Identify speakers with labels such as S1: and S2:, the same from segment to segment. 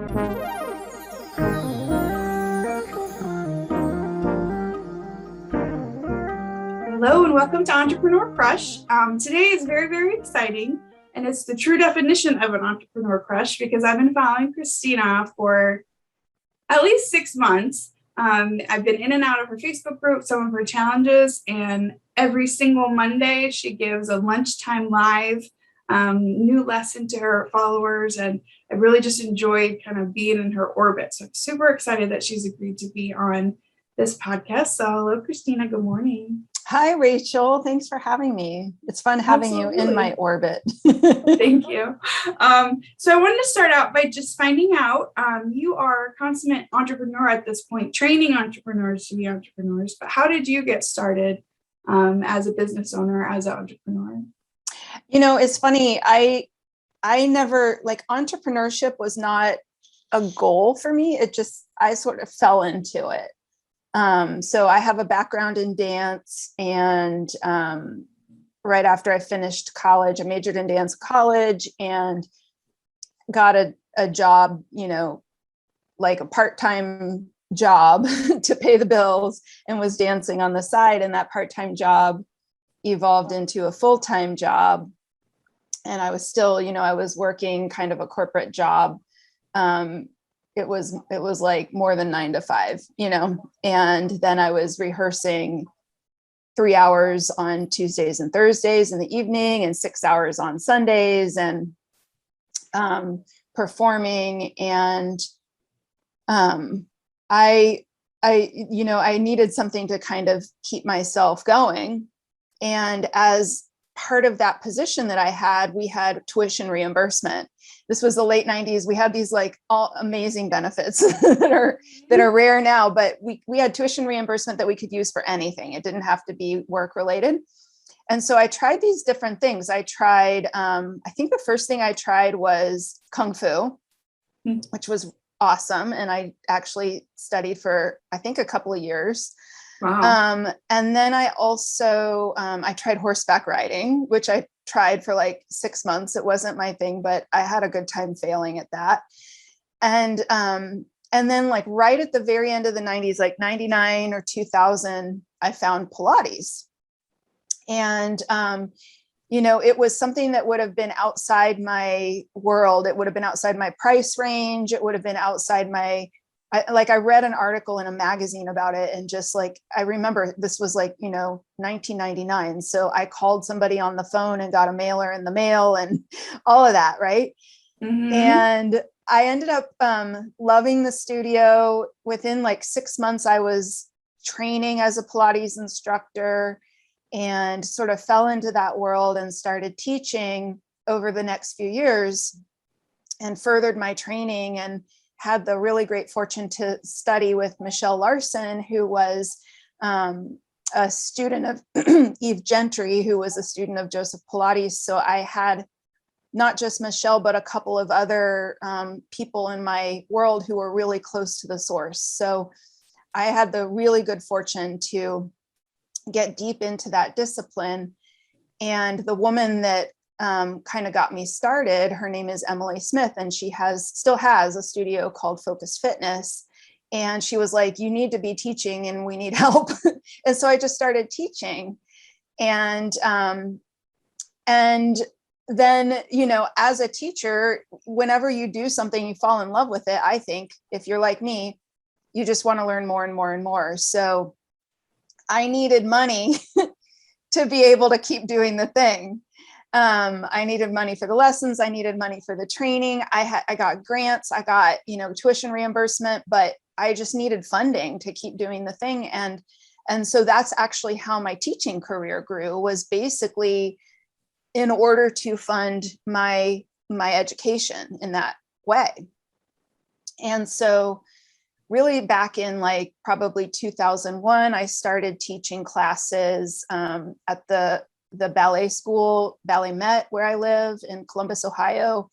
S1: Hello and welcome to Entrepreneur Crush. Today is very, very exciting, and it's the true definition of an entrepreneur crush because I've been following Christina for at least 6 months. I've been in and out of her Facebook group, some of her challenges, and every single Monday she gives a lunchtime live new lesson to her followers, and I really just enjoyed kind of being in her orbit. So I'm super excited that she's agreed to be on this podcast. So hello, Christina. Good morning.
S2: Hi, Rachel. Thanks for having me. It's fun having
S1: Absolutely.
S2: you in my orbit.
S1: Thank you. So I wanted to start out by just finding out, you are a consummate entrepreneur at this point, training entrepreneurs to be entrepreneurs, but how did you get started as a business owner, as an entrepreneur?
S2: You know, it's funny. I never, like, entrepreneurship was not a goal for me. I sort of fell into it. So I have a background in dance, and right after I finished college, I majored in dance college and got a job, like a part-time job to pay the bills, and was dancing on the side. And that part-time job evolved into a full-time job. And I was still, I was working kind of a corporate job. It was like more than 9 to 5, and then I was rehearsing 3 hours on Tuesdays and Thursdays in the evening and 6 hours on Sundays, and performing. And I needed something to kind of keep myself going. And as part of that position that I had, we had tuition reimbursement. This was the late 90s. We had these like all amazing benefits that are rare now, but we had tuition reimbursement that we could use for anything. It didn't have to be work related. And so I tried these different things. I tried, I think the first thing I tried was Kung Fu, which was awesome. And I actually studied for, I think, a couple of years.
S1: Wow.
S2: And then I also, I tried horseback riding, which I tried for like 6 months. It wasn't my thing, but I had a good time failing at that. And then like right at the very end of the 90s, like 99 or 2000, I found Pilates. And, it was something that would have been outside my world. It would have been outside my price range. It would have been outside I read an article in a magazine about it, and just like, I remember this was like, 1999. So I called somebody on the phone and got a mailer in the mail and all of that. Right.
S1: Mm-hmm.
S2: And I ended up loving the studio. Within like 6 months, I was training as a Pilates instructor and sort of fell into that world and started teaching over the next few years and furthered my training, and had the really great fortune to study with Michelle Larson, who was a student of Eve Gentry, who was a student of Joseph Pilates. So I had not just Michelle, but a couple of other people in my world who were really close to the source. So I had the really good fortune to get deep into that discipline. And the woman that kind of got me started, her name is Emily Smith, and she still has a studio called Focus Fitness. And she was like, you need to be teaching and we need help. And so I just started teaching. And then, as a teacher, whenever you do something, you fall in love with it. I think if you're like me, you just want to learn more and more and more. So I needed money to be able to keep doing the thing. I needed money for the lessons. I needed money for the training. I got grants. I got, tuition reimbursement, but I just needed funding to keep doing the thing. And so that's actually how my teaching career grew, was basically in order to fund my education in that way. And so really back in like probably 2001, I started teaching classes at the ballet school, Ballet Met, where I live in Columbus, Ohio.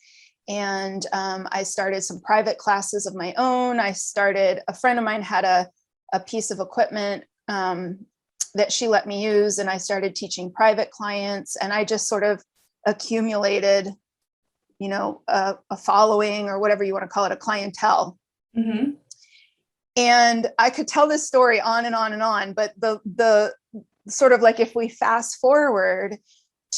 S2: And I started some private classes of my own. A friend of mine had a piece of equipment that she let me use, and I started teaching private clients. And I just sort of accumulated a following, or whatever you want to call it, a clientele.
S1: Mm-hmm.
S2: And I could tell this story on and on and on, but the sort of like, if we fast forward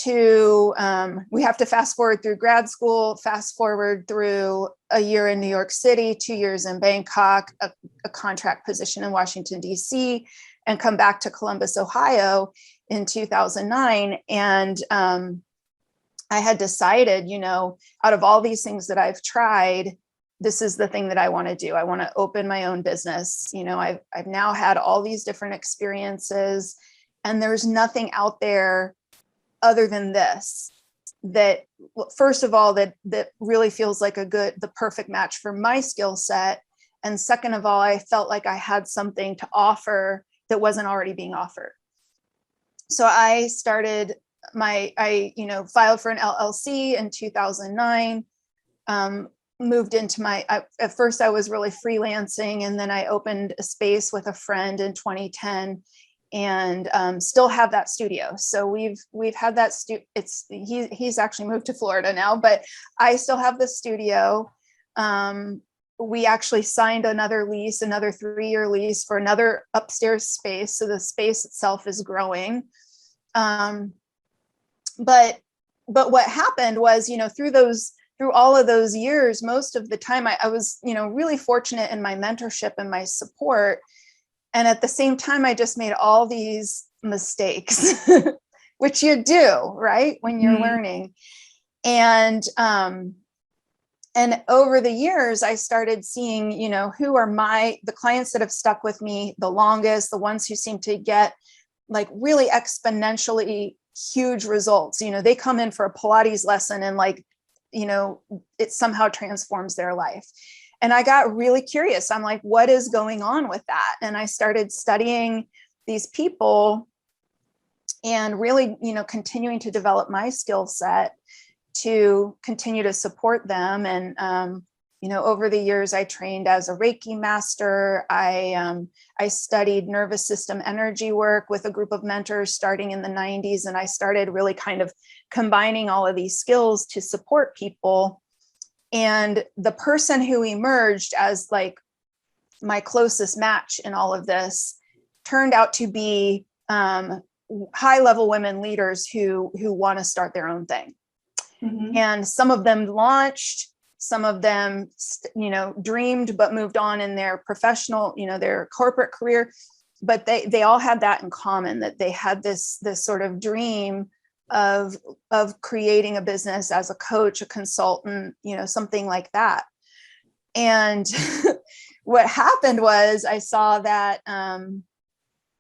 S2: to, we have to fast forward through grad school, fast forward through a year in New York City, 2 years in Bangkok, a contract position in Washington, DC, and come back to Columbus, Ohio in 2009. And I had decided, out of all these things that I've tried, this is the thing that I want to do. I want to open my own business. I've now had all these different experiences, and there's nothing out there other than this, that, first of all, that really feels like the perfect match for my skill set. And second of all, I felt like I had something to offer that wasn't already being offered. So I started filed for an LLC in 2009, moved into at first I was really freelancing, and then I opened a space with a friend in 2010, and still have that studio. So we've had that he's actually moved to Florida now, but I still have the studio. We actually signed another 3-year lease for another upstairs space. So the space itself is growing. But what happened was, through all of those years, most of the time I was, really fortunate in my mentorship and my support. And at the same time, I just made all these mistakes, which you do, right, when you're learning. And over the years, I started seeing, who are the clients that have stuck with me the longest, the ones who seem to get like really exponentially huge results. They come in for a Pilates lesson and it somehow transforms their life. And I got really curious. I'm like, what is going on with that? And I started studying these people and really, continuing to develop my skill set to continue to support them. And, over the years, I trained as a Reiki master. I studied nervous system energy work with a group of mentors starting in the 90s. And I started really kind of combining all of these skills to support people. And the person who emerged as like my closest match in all of this turned out to be high-level women leaders who want to start their own thing. Mm-hmm. And some of them launched, some of them, dreamed, but moved on in their professional, their corporate career. But they all had that in common, that they had this sort of dream of creating a business as a coach, a consultant, something like that. And what happened was I saw that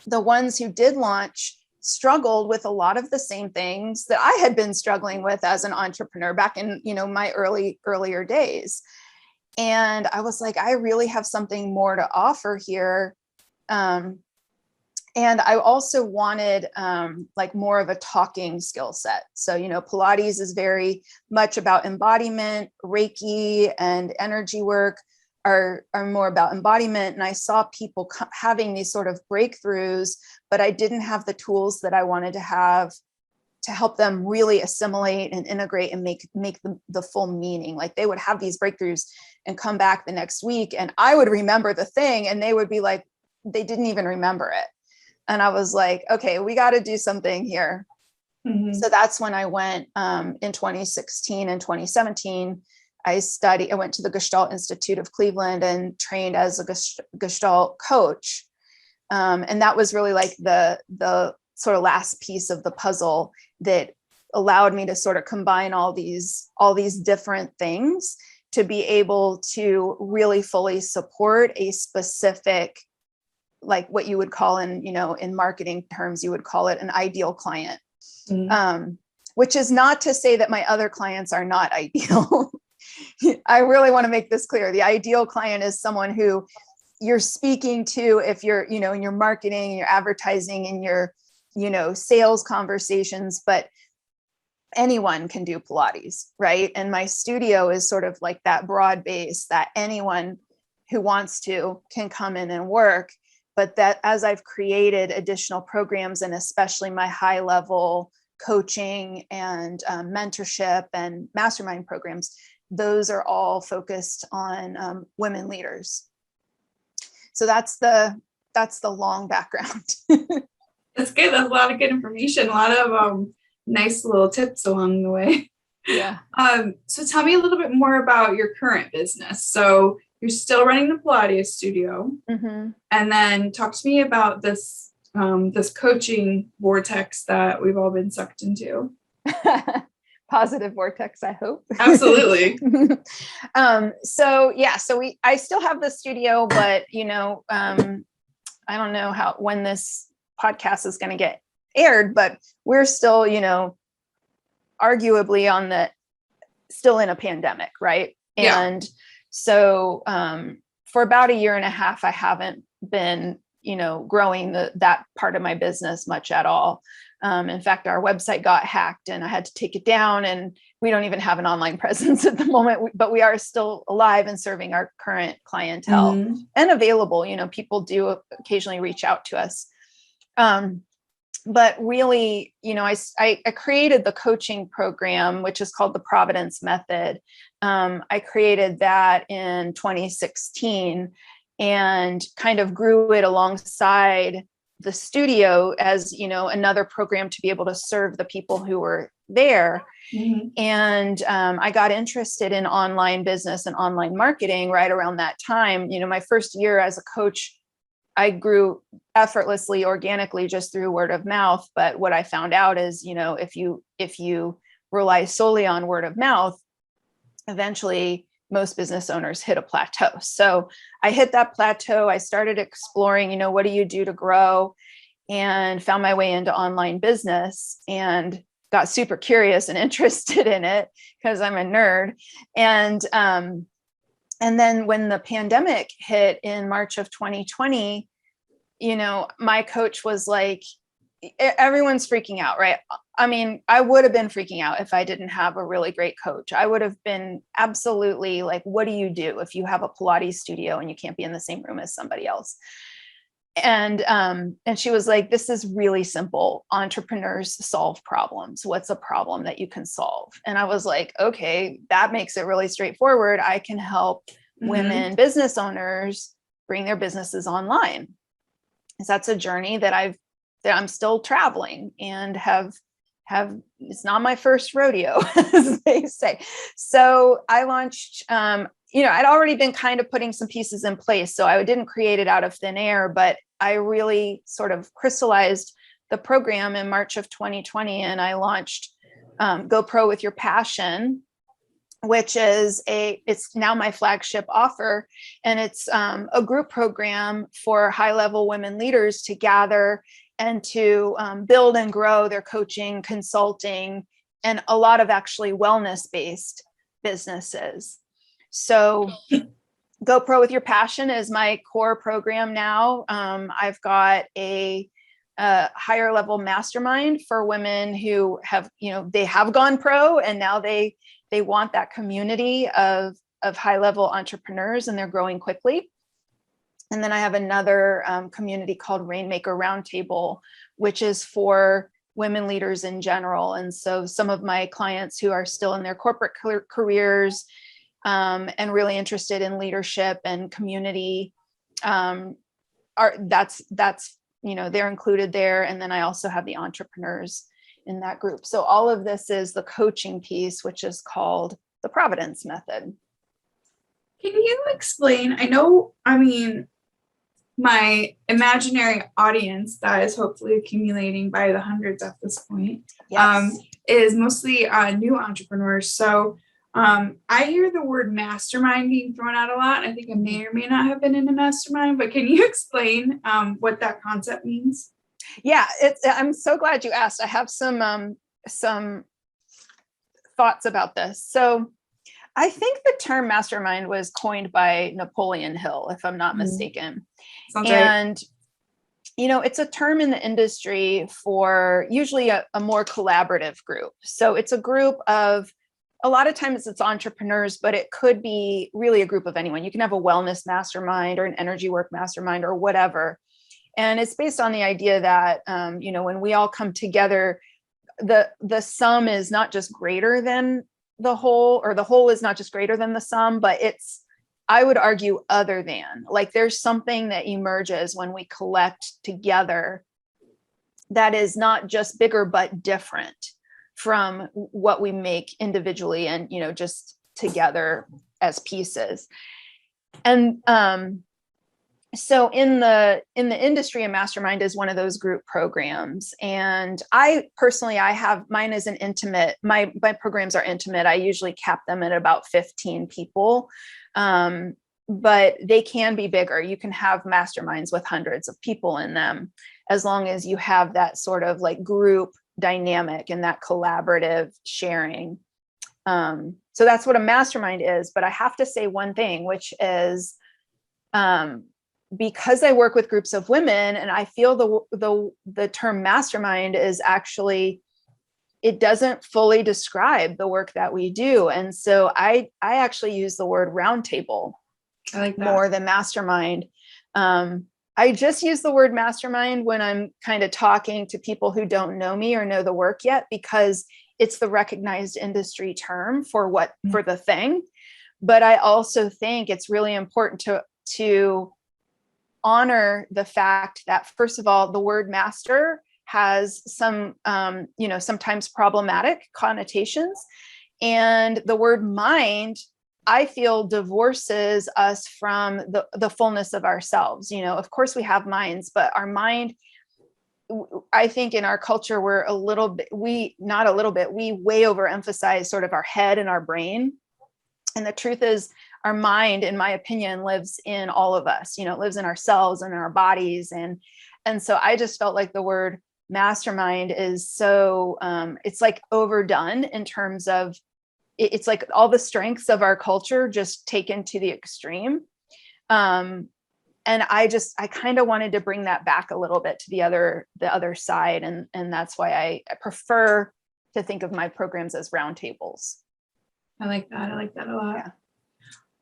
S2: the ones who did launch struggled with a lot of the same things that I had been struggling with as an entrepreneur back in, my earlier days. And I was like, I really have something more to offer here. And I also wanted like more of a talking skill set. So, Pilates is very much about embodiment. Reiki and energy work are more about embodiment. And I saw people having these sort of breakthroughs, but I didn't have the tools that I wanted to have to help them really assimilate and integrate and make the full meaning. Like they would have these breakthroughs and come back the next week, and I would remember the thing, and they would be like, they didn't even remember it. And I was like, okay, we got to do something here. Mm-hmm. So that's when I went in 2016 and 2017. I went to the Gestalt Institute of Cleveland and trained as a Gestalt coach. And that was really like the sort of last piece of the puzzle that allowed me to sort of combine all these different things to be able to really fully support a specific, like what you would call in marketing terms, you would call it an ideal client. Mm-hmm. Which is not to say that my other clients are not ideal. I really want to make this clear. The ideal client is someone who you're speaking to if you're, in your marketing, your advertising, in your, sales conversations, but anyone can do Pilates, right? And my studio is sort of like that broad base that anyone who wants to can come in and work. But that as I've created additional programs, and especially my high level coaching and mentorship and mastermind programs, those are all focused on women leaders. So that's the long background.
S1: That's good. That's a lot of good information. A lot of nice little tips along the way.
S2: Yeah.
S1: So tell me a little bit more about your current business. So you're still running the Pilates studio,
S2: Mm-hmm.
S1: and then talk to me about this this coaching vortex that we've all been sucked into.
S2: Positive vortex, I hope.
S1: Absolutely.
S2: So I still have the studio, but I don't know when this podcast is going to get aired, but we're still, arguably still in a pandemic, right?
S1: Yeah.
S2: And so for about a year and a half, I haven't been, growing that part of my business much at all. In fact, our website got hacked and I had to take it down, and we don't even have an online presence at the moment, but we are still alive and serving our current clientele and available. People do occasionally reach out to us. But really, I created the coaching program, which is called the Providence Method. I created that in 2016 and kind of grew it alongside the studio as, another program to be able to serve the people who were there. Mm-hmm. And I got interested in online business and online marketing right around that time. My first year as a coach, I grew effortlessly, organically, just through word of mouth. But what I found out is, if you rely solely on word of mouth, eventually most business owners hit a plateau. So I hit that plateau. I started exploring, what do you do to grow, and found my way into online business and got super curious and interested in it because I'm a nerd. And then when the pandemic hit in March of 2020, my coach was like, everyone's freaking out, right? I mean, I would have been freaking out if I didn't have a really great coach. I would have been absolutely like, what do you do if you have a Pilates studio and you can't be in the same room as somebody else? And she was like, this is really simple. Entrepreneurs solve problems. What's a problem that you can solve? And I was like, okay, that makes it really straightforward. I can help women business owners bring their businesses online. So that's a journey that I'm still traveling and have it's not my first rodeo, as they say. So I launched, I'd already been kind of putting some pieces in place. So I didn't create it out of thin air, but I really sort of crystallized the program in March of 2020. And I launched Go Pro with Your Passion, which is it's now my flagship offer. And it's a group program for high-level women leaders to gather and to build and grow their coaching, consulting, and a lot of actually wellness-based businesses. So Go Pro with Your Passion is my core program now. I've got a higher level mastermind for women who have, they have gone pro and now they want that community of high level entrepreneurs, and they're growing quickly. And then I have another community called Rainmaker Roundtable, which is for women leaders in general. And so some of my clients who are still in their corporate careers and really interested in leadership and community they're included there. And then I also have the entrepreneurs in that group. So all of this is the coaching piece, which is called the Providence Method.
S1: Can you explain? My imaginary audience that is hopefully accumulating by the hundreds at this point, yes, is mostly new entrepreneurs. So I hear the word mastermind being thrown out a lot. I think I may or may not have been in a mastermind, but can you explain what that concept means?
S2: Yeah, I'm so glad you asked. I have some thoughts about this. So I think the term mastermind was coined by Napoleon Hill, if I'm not mistaken.
S1: Sounds
S2: and,
S1: right.
S2: It's a term in the industry for usually a more collaborative group. So it's a group of, a lot of times it's entrepreneurs, but it could be really a group of anyone. You can have a wellness mastermind or an energy work mastermind or whatever. And it's based on the idea that, when we all come together, the sum is not just greater than the whole, or the whole is not just greater than the sum, but it's, I would argue, other than. Like, there's something that emerges when we collect together that is not just bigger, but different from what we make individually and, just together as pieces. And so in the industry, a mastermind is one of those group programs. And I personally, I have, mine is an intimate, my programs are intimate. I usually cap them at about 15 people. But they can be bigger. You can have masterminds with hundreds of people in them, as long as you have that sort of like group dynamic and that collaborative sharing. So that's what a mastermind is. But I have to say one thing, which is, because I work with groups of women, and I feel the term mastermind is actually, it doesn't fully describe the work that we do. And so I actually use the word roundtable more than mastermind. I just use the word mastermind when I'm kind of talking to people who don't know me or know the work yet, because it's the recognized industry term for for the thing. But I also think it's really important to honor the fact that, first of all, the word master has some, sometimes problematic connotations. And the word mind, I feel, divorces us from the fullness of ourselves. Of course we have minds, but our mind, I think in our culture, we way overemphasize sort of our head and our brain. And the truth is, our mind, in my opinion, lives in all of us. It lives in our cells and in our bodies. And so I just felt like the word mastermind is so, it's like overdone in terms of, it's like all the strengths of our culture just taken to the extreme. And I kind of wanted to bring that back a little bit to the other side. And that's why I prefer to think of my programs as roundtables.
S1: I like that. I like that a lot. Yeah.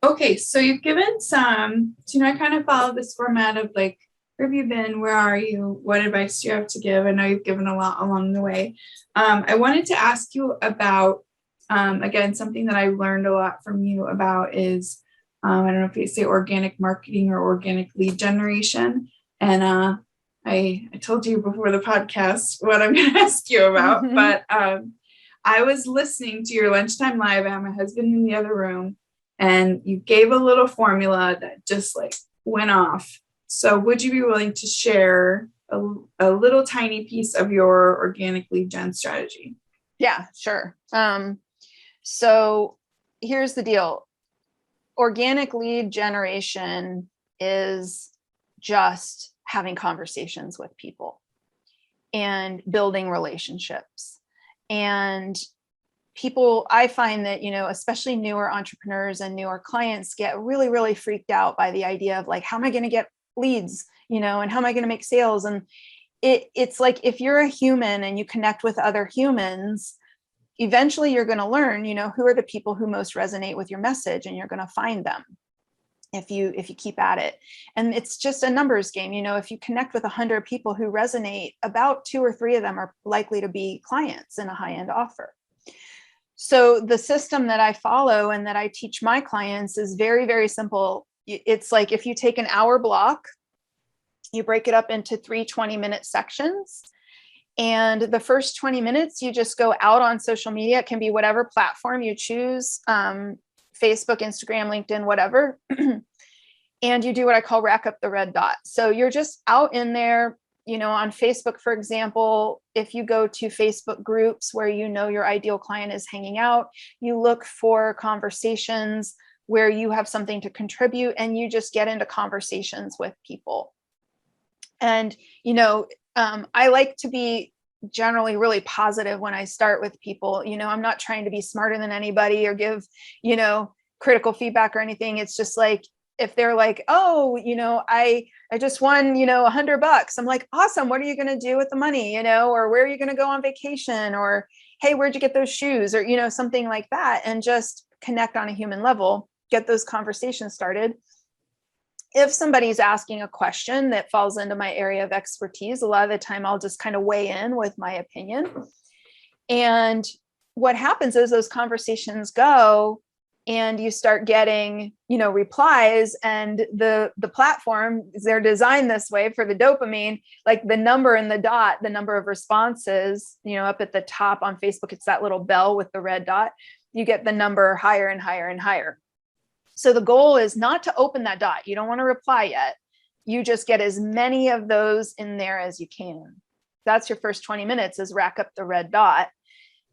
S1: Okay. So you've given some, I kind of follow this format of like, where have you been? Where are you? What advice do you have to give? I know you've given a lot along the way. I wanted to ask you about, again, something that I learned a lot from you about is, I don't know if you say organic marketing or organic lead generation. And I told you before the podcast what I'm going to ask you about, but I was listening to your lunchtime live. I had my husband in the other room, and you gave a little formula that just like went off. So would you be willing to share a little tiny piece of your organic lead gen strategy?
S2: Yeah, sure. So here's the deal. Organic lead generation is just having conversations with people and building relationships. And people, I find that, especially newer entrepreneurs and newer clients get really, really freaked out by the idea of like, how am I going to get leads, and how am I going to make sales? And it's like, if you're a human and you connect with other humans, eventually you're going to learn, who are the people who most resonate with your message, and you're going to find them if you keep at it. And it's just a numbers game. If you connect with 100 people who resonate, about 2 or 3 of them are likely to be clients in a high-end offer. So the system that I follow and that I teach my clients is very, very simple. It's like, if you take an hour block, you break it up into 3 20-minute sections. And the first 20 minutes, you just go out on social media. It can be whatever platform you choose, Facebook, Instagram, LinkedIn, whatever. And you do what I call rack up the red dot. So you're just out in there, on Facebook, for example. If you go to Facebook groups where your ideal client is hanging out, you look for conversations where you have something to contribute, and you just get into conversations with people. And, I like to be generally really positive when I start with people. I'm not trying to be smarter than anybody or give, critical feedback or anything. It's just like, if they're like, oh, I just won, $100. I'm like, awesome. What are you going to do with the money? Or where are you going to go on vacation? Or, hey, where'd you get those shoes? Or, something like that. And just connect on a human level, get those conversations started. If somebody's asking a question that falls into my area of expertise, a lot of the time I'll just kind of weigh in with my opinion. And what happens is those conversations go and you start getting, replies, and the platform, they're designed this way for the dopamine, like the number in the dot, the number of responses, up at the top on Facebook, it's that little bell with the red dot. You get the number higher and higher and higher. So the goal is not to open that dot. You don't want to reply yet. You just get as many of those in there as you can. That's your first 20 minutes, is rack up the red dot.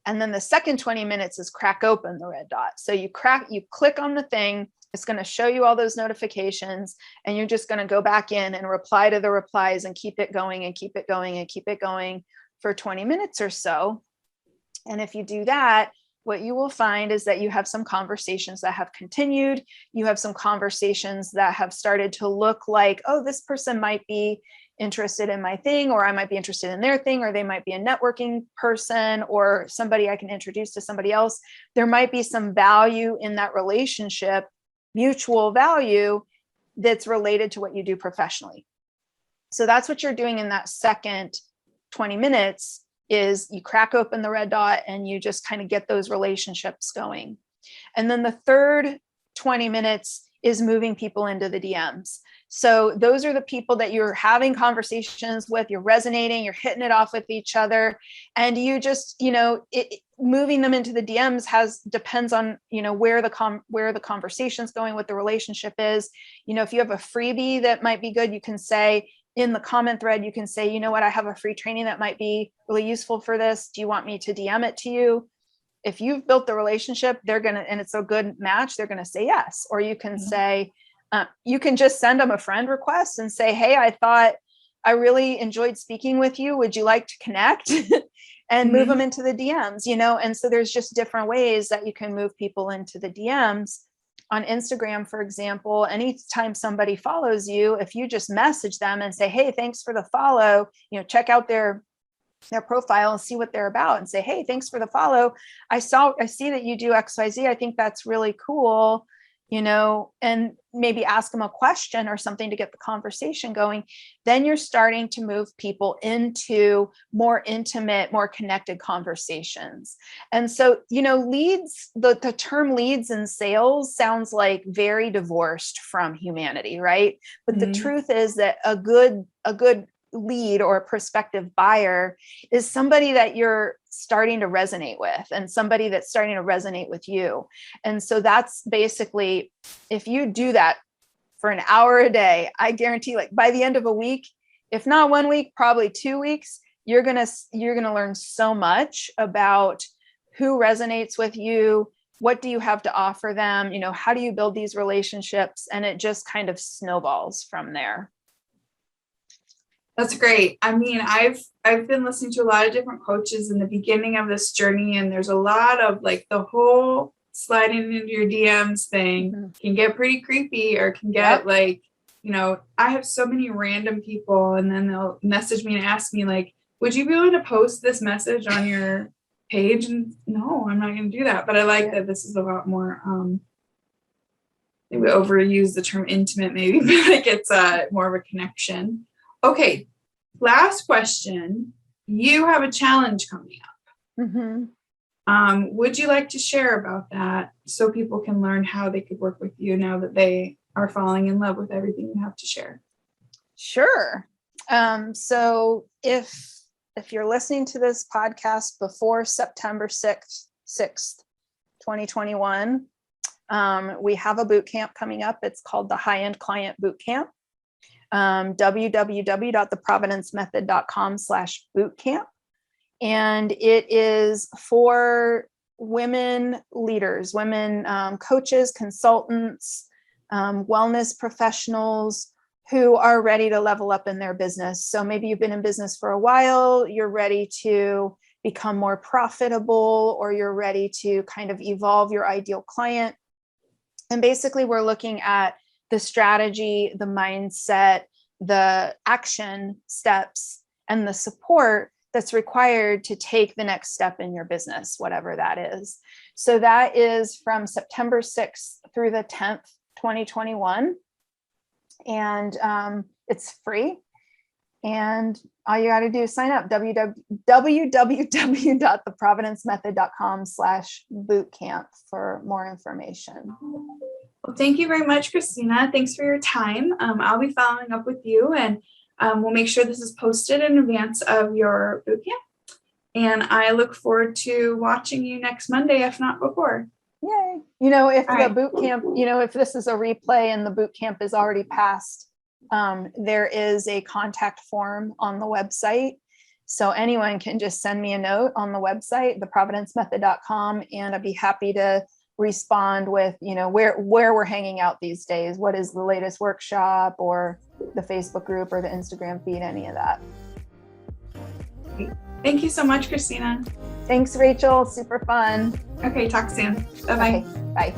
S2: And then the second 20 minutes is crack open the red dot. So you click on the thing, it's going to show you all those notifications, and you're just going to go back in and reply to the replies and keep it going and keep it going and keep it going for 20 minutes or so. And if you do that, what you will find is that you have some conversations that have continued. You have some conversations that have started to look like, oh, this person might be interested in my thing, or I might be interested in their thing, or they might be a networking person or somebody I can introduce to somebody else. There might be some value in that relationship, mutual value, that's related to what you do professionally. So that's what you're doing in that second 20 minutes, is you crack open the red dot and you just kind of get those relationships going. And then the third 20 minutes is moving people into the DMs. So those are the people that you're having conversations with, you're resonating, you're hitting it off with each other. And you just, moving them into the DMs depends on, where the conversation's going, what the relationship is. If you have a freebie that might be good, you can say in the comment thread, you can say, you know what, I have a free training that might be really useful for this. Do you want me to DM it to you? If you've built the relationship, and it's a good match, they're going to say yes. Or you can say, you can just send them a friend request and say, hey, I thought I really enjoyed speaking with you. Would you like to connect? And move them into the DMs, And so there's just different ways that you can move people into the DMs. On Instagram, for example, anytime somebody follows you, if you just message them and say, hey, thanks for the follow, check out their profile and see what they're about, and say, hey, thanks for the follow. I see that you do XYZ. I think that's really cool, and maybe ask them a question or something to get the conversation going. Then you're starting to move people into more intimate, more connected conversations. And so, leads, the term leads in sales sounds like very divorced from humanity, right? But the truth is that a good lead or a prospective buyer is somebody that you're starting to resonate with, and somebody that's starting to resonate with you. And so that's basically, if you do that for an hour a day, I guarantee, like by the end of a week, if not 1 week, probably 2 weeks, you're going to learn so much about who resonates with you. What do you have to offer them? How do you build these relationships? And it just kind of snowballs from there.
S1: That's great. I mean, I've been listening to a lot of different coaches in the beginning of this journey, and there's a lot of like the whole sliding into your DMs thing can get pretty creepy, or can get like, I have so many random people, and then they'll message me and ask me like, would you be able to post this message on your page? And no, I'm not going to do that. But I like that this is a lot more, maybe overuse the term intimate, maybe, but like it's more of a connection. Okay, last question. You have a challenge coming up. Would you like to share about that so people can learn how they could work with you now that they are falling in love with everything you have to share?
S2: Sure. So if you're listening to this podcast before September 6th, 2021, we have a boot camp coming up. It's called the High-End Client Boot Camp. www.theprovidencemethod.com/bootcamp. And it is for women leaders, women coaches, consultants, wellness professionals who are ready to level up in their business. So maybe you've been in business for a while, you're ready to become more profitable, or you're ready to kind of evolve your ideal client. And basically, we're looking at the strategy, the mindset, the action steps, and the support that's required to take the next step in your business, whatever that is. So that is from September 6th through the 10th, 2021. And it's free. And all you got to do is sign up, www.theprovidencemethod.com/bootcamp for more information.
S1: Well, thank you very much, Christina. Thanks for your time. I'll be following up with you, and we'll make sure this is posted in advance of your bootcamp. And I look forward to watching you next Monday, if not before.
S2: Yay. You know, if
S1: All
S2: the
S1: right.
S2: boot camp, you know, if this is a replay and the boot camp is already passed, there is a contact form on the website. So anyone can just send me a note on the website, theprovidencemethod.com, and I'd be happy to respond with, you know, where we're hanging out these days. What is the latest workshop, or the Facebook group, or the Instagram feed, any of that.
S1: Thank you so much, Christina.
S2: Thanks, Rachel. Super fun.
S1: Okay, talk soon. Bye-bye.
S2: Okay, bye.